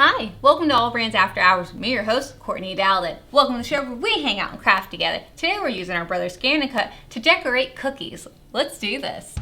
Hi, welcome to AllBrands After Hours with me, your host, Courtney Douthat. Welcome to the show where we hang out and craft together. Today we're using our Brother ScannCut to decorate cookies. Let's do this.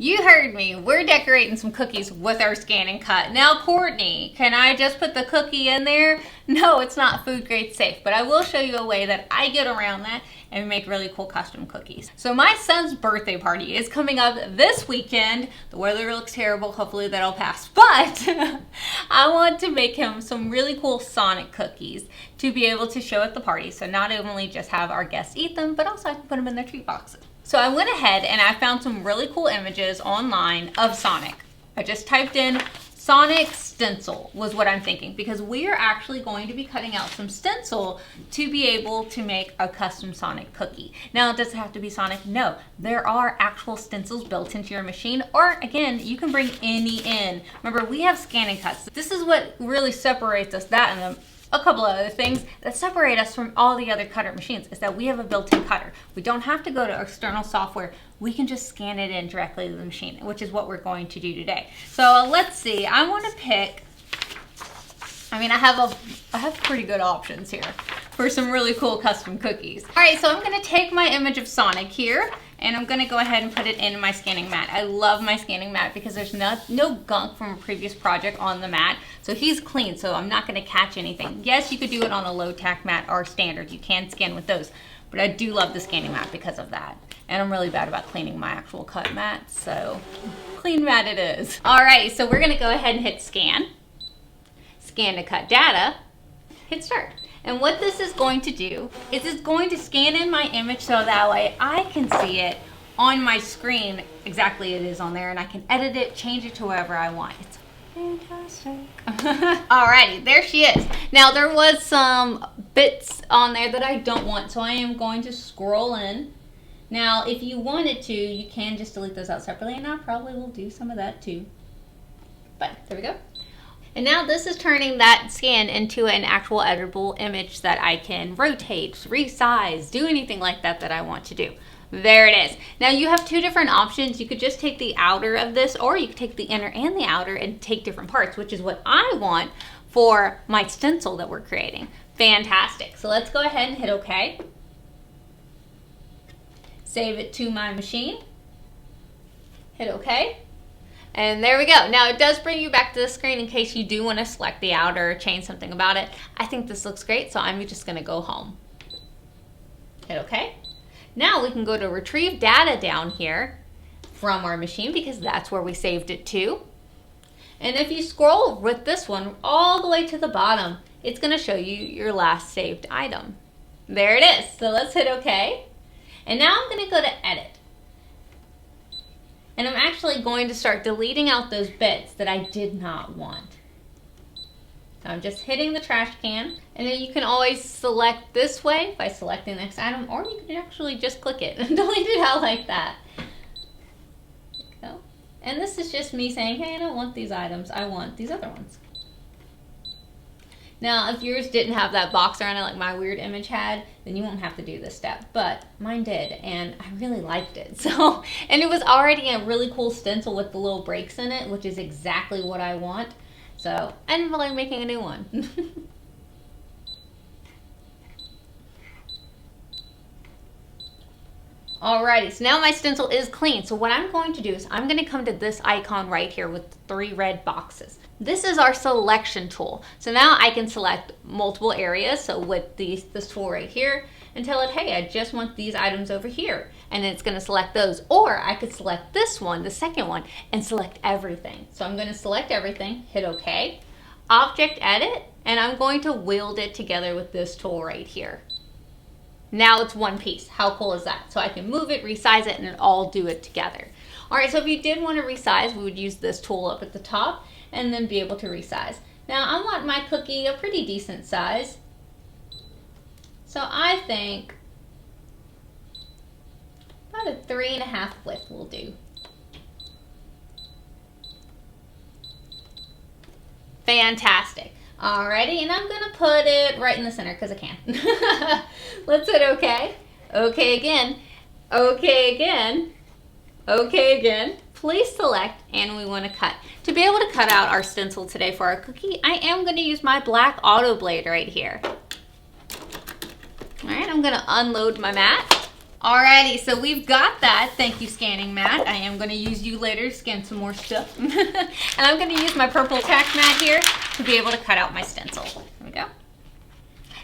You heard me. We're decorating some cookies with our ScannCut. Now, Courtney, can I just put the cookie in there? No, it's not food grade safe, but I will show you a way that I get around that and make really cool custom cookies. So my son's birthday party is coming up this weekend. The weather looks terrible. Hopefully that'll pass. But I want to make him some really cool Sonic cookies to be able to show at the party. So not only just have our guests eat them, but also I can put them in their treat boxes. So I went ahead and I found some really cool images online of Sonic. I just typed in Sonic stencil was what I'm thinking, because we are actually going to be cutting out some stencil to be able to make a custom Sonic cookie. Now, does it have to be Sonic? No, there are actual stencils built into your machine, or again, you can bring any in. Remember, we have ScannCuts. This is what really separates us, that and a couple of other things that separate us from all the other cutter machines is that we have a built-in cutter. We don't have to go to external software. We can just scan it in directly to the machine, which is what we're going to do today. So let's see, I want to pick, I have pretty good options here for some really cool custom cookies. All right, so I'm gonna take my image of Sonic here and I'm gonna go ahead and put it in my scanning mat. I love my scanning mat because there's no gunk from a previous project on the mat. So he's clean, so I'm not gonna catch anything. Yes, you could do it on a low tack mat or standard. You can scan with those, but I do love the scanning mat because of that. And I'm really bad about cleaning my actual cut mat, so clean mat it is. All right, so we're gonna go ahead and hit scan. Scan to cut data, hit start. And what this is going to do is it's going to scan in my image so that way I can see it on my screen exactly it is on there, and I can edit it, change it to wherever I want. It's fantastic. Alrighty, there she is. Now there was some bits on there that I don't want, so I am going to scroll in. Now if you wanted to, you can just delete those out separately, and I probably will do some of that too. But there we go. And now this is turning that scan into an actual editable image that I can rotate, resize, do anything like that that I want to do. There it is. Now you have two different options. You could just take the outer of this, or you could take the inner and the outer and take different parts, which is what I want for my stencil that we're creating. Fantastic. So let's go ahead and hit OK. Save it to my machine. Hit OK. And there we go. Now it does bring you back to the screen in case you do want to select the outer or change something about it. I think this looks great, so I'm just going to go home. Hit OK. Now we can go to retrieve data down here from our machine because that's where we saved it to. And if you scroll with this one all the way to the bottom, it's going to show you your last saved item. There it is. So let's hit OK. And now I'm going to go to edit. And I'm actually going to start deleting out those bits that I did not want. So I'm just hitting the trash can, and then you can always select this way by selecting the next item, or you can actually just click it and delete it out like that. There you go. And this is just me saying, hey, I don't want these items, I want these other ones. Now, if yours didn't have that box around it like my weird image had, then you won't have to do this step. But mine did, and I really liked it. So, and it was already a really cool stencil with the little breaks in it, which is exactly what I want. So, I didn't feel like making a new one. Alrighty, so now my stencil is clean. So what I'm going to do is I'm going to come to this icon right here with 3 red boxes. This is our selection tool. So now I can select multiple areas. So with this tool right here, and tell it, hey, I just want these items over here. And it's going to select those. Or I could select this one, the second one, and select everything. So I'm going to select everything, hit OK, Object Edit, and I'm going to wield it together with this tool right here. Now it's one piece. How cool is that? So I can move it, resize it, and it all do it together. All right, so if you did want to resize, we would use this tool up at the top and then be able to resize. Now I want my cookie a pretty decent size. So I think about a 3.5 width will do. Fantastic. Alrighty, and I'm gonna put it right in the center because I can. Let's hit OK. okay again, okay again, okay again. Please select, and we want to cut. To be able to cut out our stencil today for our cookie, I am going to use my black auto blade right here. All right, I'm going to unload my mat. Alrighty, so we've got that. Thank you, scanning mat. I am going to use you later to scan some more stuff. And I'm going to use my purple tack mat here to be able to cut out my stencil. Here we go.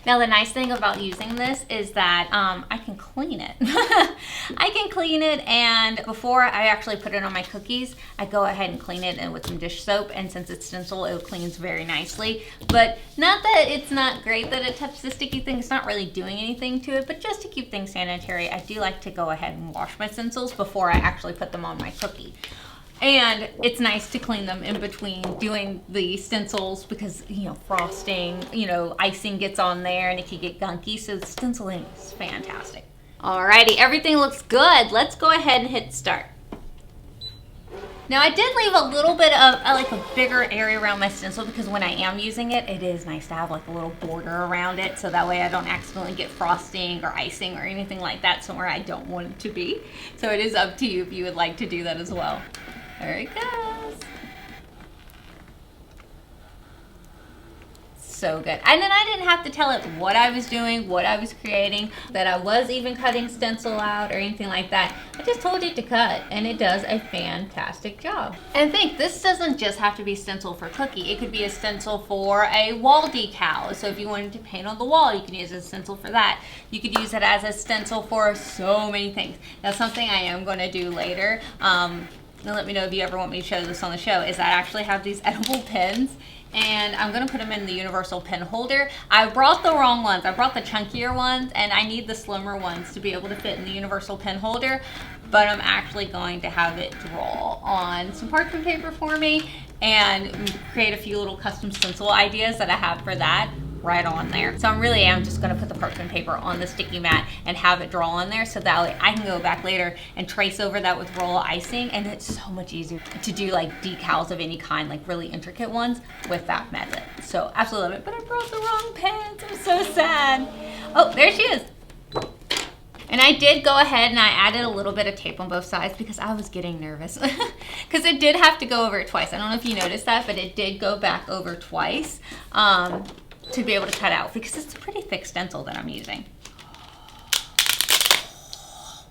Now the nice thing about using this is that I can clean it. I can clean it, and before I actually put it on my cookies, I go ahead and clean it with some dish soap, and since it's stencil, it cleans very nicely. But not that it's not great that it touches the sticky thing, it's not really doing anything to it, but just to keep things sanitary, I do like to go ahead and wash my stencils before I actually put them on my cookie. And it's nice to clean them in between doing the stencils because, you know, frosting, you know, icing gets on there and it can get gunky. So the stenciling is fantastic. Alrighty, everything looks good. Let's go ahead and hit start. Now I did leave a little bit of like a bigger area around my stencil because when I am using it, it is nice to have like a little border around it so that way I don't accidentally get frosting or icing or anything like that somewhere I don't want it to be. So it is up to you if you would like to do that as well. There it goes. So good. And then I didn't have to tell it what I was doing, what I was creating, that I was even cutting stencil out or anything like that. I just told it to cut, and it does a fantastic job. And think, this doesn't just have to be stencil for cookie. It could be a stencil for a wall decal. So if you wanted to paint on the wall, you can use a stencil for that. You could use it as a stencil for so many things. That's something I am going to do later. And let me know if you ever want me to show this on the show, is I actually have these edible pens, and I'm going to put them in the universal pen holder. I brought the wrong ones. I brought the chunkier ones, and I need the slimmer ones to be able to fit in the universal pen holder, but I'm actually going to have it draw on some parchment paper for me and create a few little custom stencil ideas that I have for that right on there. So I really am just going to put the parchment paper on the sticky mat and have it draw on there so that way I can go back later and trace over that with roll icing, and it's so much easier to do like decals of any kind, like really intricate ones with that method. So absolutely love it, but I brought the wrong pens. I'm so sad. Oh, there she is. And I did go ahead and I added a little bit of tape on both sides because I was getting nervous because it did have to go over it twice. I don't know if you noticed that, but it did go back over twice. To be able to cut out because it's a pretty thick stencil that I'm using.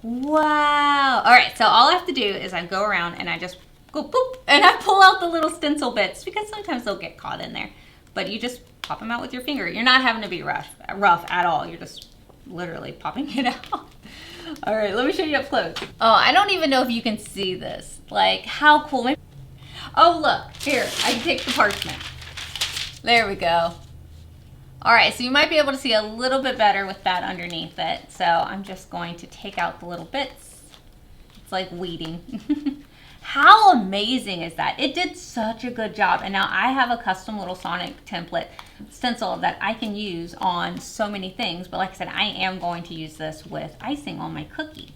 Wow. All right, so all I have to do is I go around and I just go boop and I pull out the little stencil bits because sometimes they'll get caught in there. But you just pop them out with your finger. You're not having to be rough at all. You're just literally popping it out. All right, let me show you up close. Oh, I don't even know if you can see this. Like, how cool. Oh, look, here, I can take the parchment. There we go. All right, so you might be able to see a little bit better with that underneath it. So I'm just going to take out the little bits. It's like weeding. How amazing is that? It did such a good job. And now I have a custom little Sonic template stencil that I can use on so many things. But like I said, I am going to use this with icing on my cookie.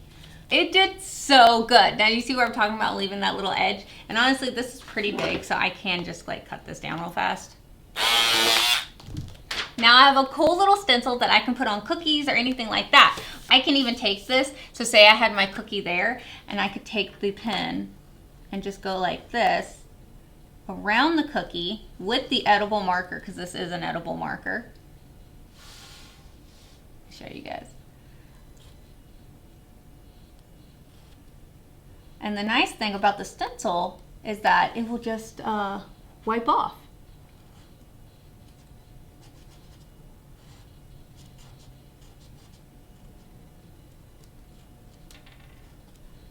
It did so good. Now you see where I'm talking about leaving that little edge? And honestly, this is pretty big, so I can just like cut this down real fast. Now I have a cool little stencil that I can put on cookies or anything like that. I can even take this, so say I had my cookie there, and I could take the pen and just go like this around the cookie with the edible marker, because this is an edible marker. I'll show you guys. And the nice thing about the stencil is that it will just wipe off.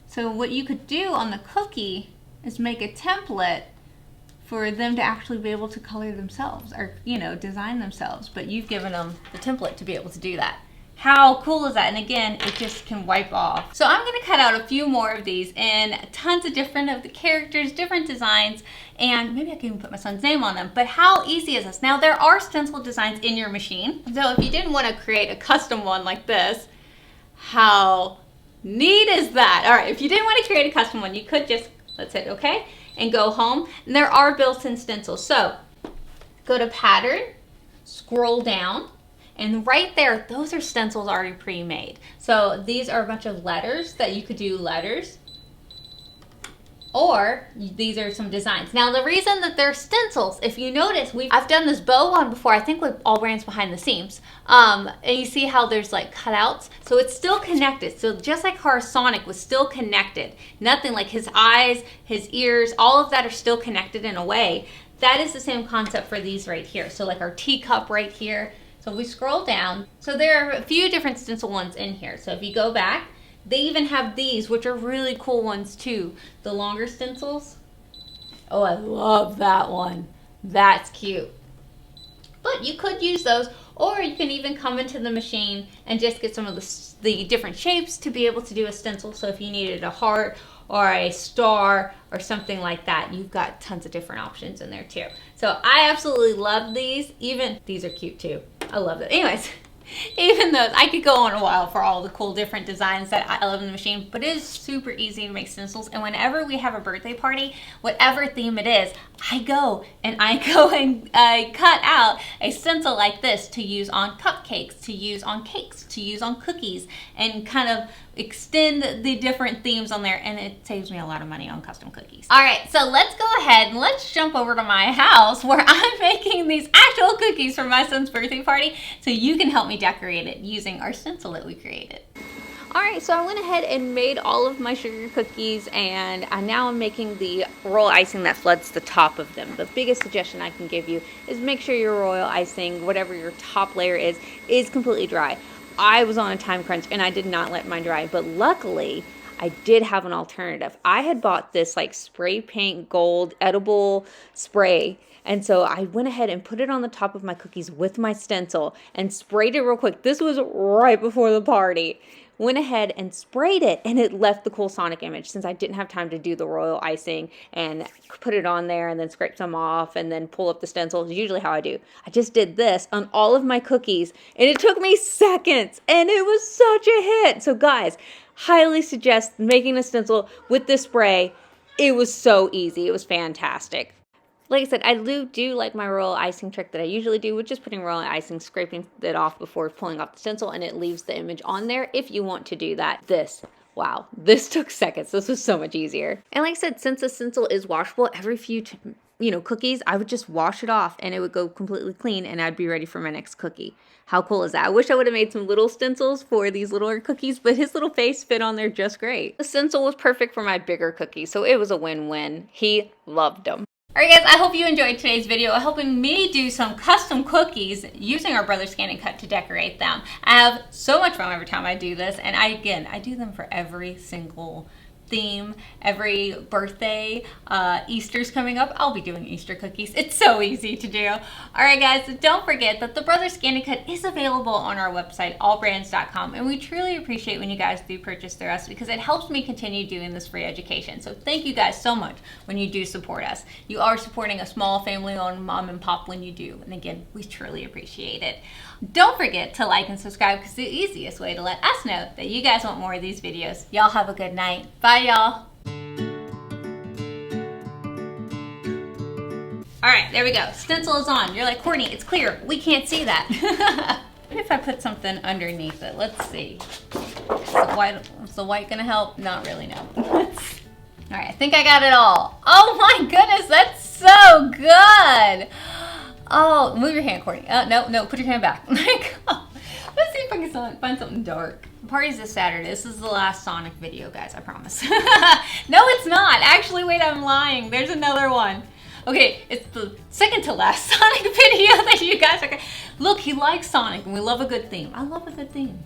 So what you could do on the cookie is make a template for them to actually be able to color themselves or, you know, design themselves, but you've given them the template to be able to do that. How cool is that? And again, it just can wipe off. So I'm gonna cut out a few more of these in tons of different of the characters, different designs, and maybe I can even put my son's name on them, but how easy is this? Now there are stencil designs in your machine. So if you didn't wanna create a custom one like this, how neat is that? All right, if you didn't want to create a custom one, you could just, let's hit okay, and go home. And there are built-in stencils. So go to pattern, scroll down, And right there, those are stencils already pre-made. So these are a bunch of letters that you could do letters, or these are some designs. Now the reason that they're stencils, if you notice, I've done this bow one before, I think with AllBrands behind the seams. And you see how there's like cutouts? So it's still connected. So just like how our Sonic was still connected, nothing like his eyes, his ears, all of that are still connected in a way. That is the same concept for these right here. So like our teacup right here. So we scroll down. So there are a few different stencil ones in here. So if you go back, they even have these, which are really cool ones too. The longer stencils. Oh, I love that one. That's cute. But you could use those, or you can even come into the machine and just get some of the different shapes to be able to do a stencil. So if you needed a heart or a star or something like that, you've got tons of different options in there too. So I absolutely love these. Even these are cute too. I love it. Anyways. Even those, I could go on a while for all the cool different designs that I love in the machine, but it is super easy to make stencils. And whenever we have a birthday party, whatever theme it is, I go and cut out a stencil like this to use on cupcakes, to use on cakes, to use on cookies, and kind of extend the different themes on there, and it saves me a lot of money on custom cookies. All right, so let's go ahead and let's jump over to my house where I'm making these actual cookies for my son's birthday party, so you can help me decorate it using our stencil that we created. All right, so I went ahead and made all of my sugar cookies, and now I'm making the royal icing that floods the top of them. The biggest suggestion I can give you is make sure your royal icing, whatever your top layer is completely dry. I was on a time crunch and I did not let mine dry, but luckily I did have an alternative. I had bought this like spray paint gold edible spray, and so I went ahead and put it on the top of my cookies with my stencil and sprayed it real quick. This was right before the party. Went ahead and sprayed it, and it left the cool Sonic image since I didn't have time to do the royal icing and put it on there and then scrape some off and then pull up the stencil. Is usually how I do. I just did this on all of my cookies, and it took me seconds, and it was such a hit. So guys, highly suggest making a stencil with this spray. It was so easy. It was fantastic. Like I said, I do like my royal icing trick that I usually do, which is putting royal icing, scraping it off before pulling off the stencil, and it leaves the image on there if you want to do that. Wow, this took seconds. This was so much easier. And like I said, since the stencil is washable, every few cookies, I would just wash it off and it would go completely clean, and I'd be ready for my next cookie. How cool is that? I wish I would have made some little stencils for these littler cookies, but his little face fit on there just great. The stencil was perfect for my bigger cookies, so it was a win-win. He loved them. Alright guys, I hope you enjoyed today's video helping me do some custom cookies using our Brother ScannCut to decorate them. I have so much fun every time I do this, and I do them for every single theme, every birthday. Easter's coming up. I'll be doing Easter cookies. It's so easy to do. Alright guys, don't forget that the Brother ScannCut is available on our website, allbrands.com, and we truly appreciate when you guys do purchase through us because it helps me continue doing this free education. So thank you guys so much when you do support us. You are supporting a small family-owned mom and pop when you do, and again, we truly appreciate it. Don't forget to like and subscribe because it's the easiest way to let us know that you guys want more of these videos. Y'all have a good night. Bye, y'all. All right, there we go. Stencil is on. You're like, Courtney, it's clear. We can't see that. What if I put something underneath it? Let's see. Is the white gonna help? Not really, no. All right, I think I got it all. Oh my goodness, that's so good. Oh, move your hand, Courtney. No, put your hand back. Let's see if I can find something dark. The party's this Saturday. This is the last Sonic video, guys, I promise. No, it's not. Actually, wait, I'm lying. There's another one. Okay, it's the second to last Sonic video that you guys are. Look, he likes Sonic, and we love a good theme. I love a good theme.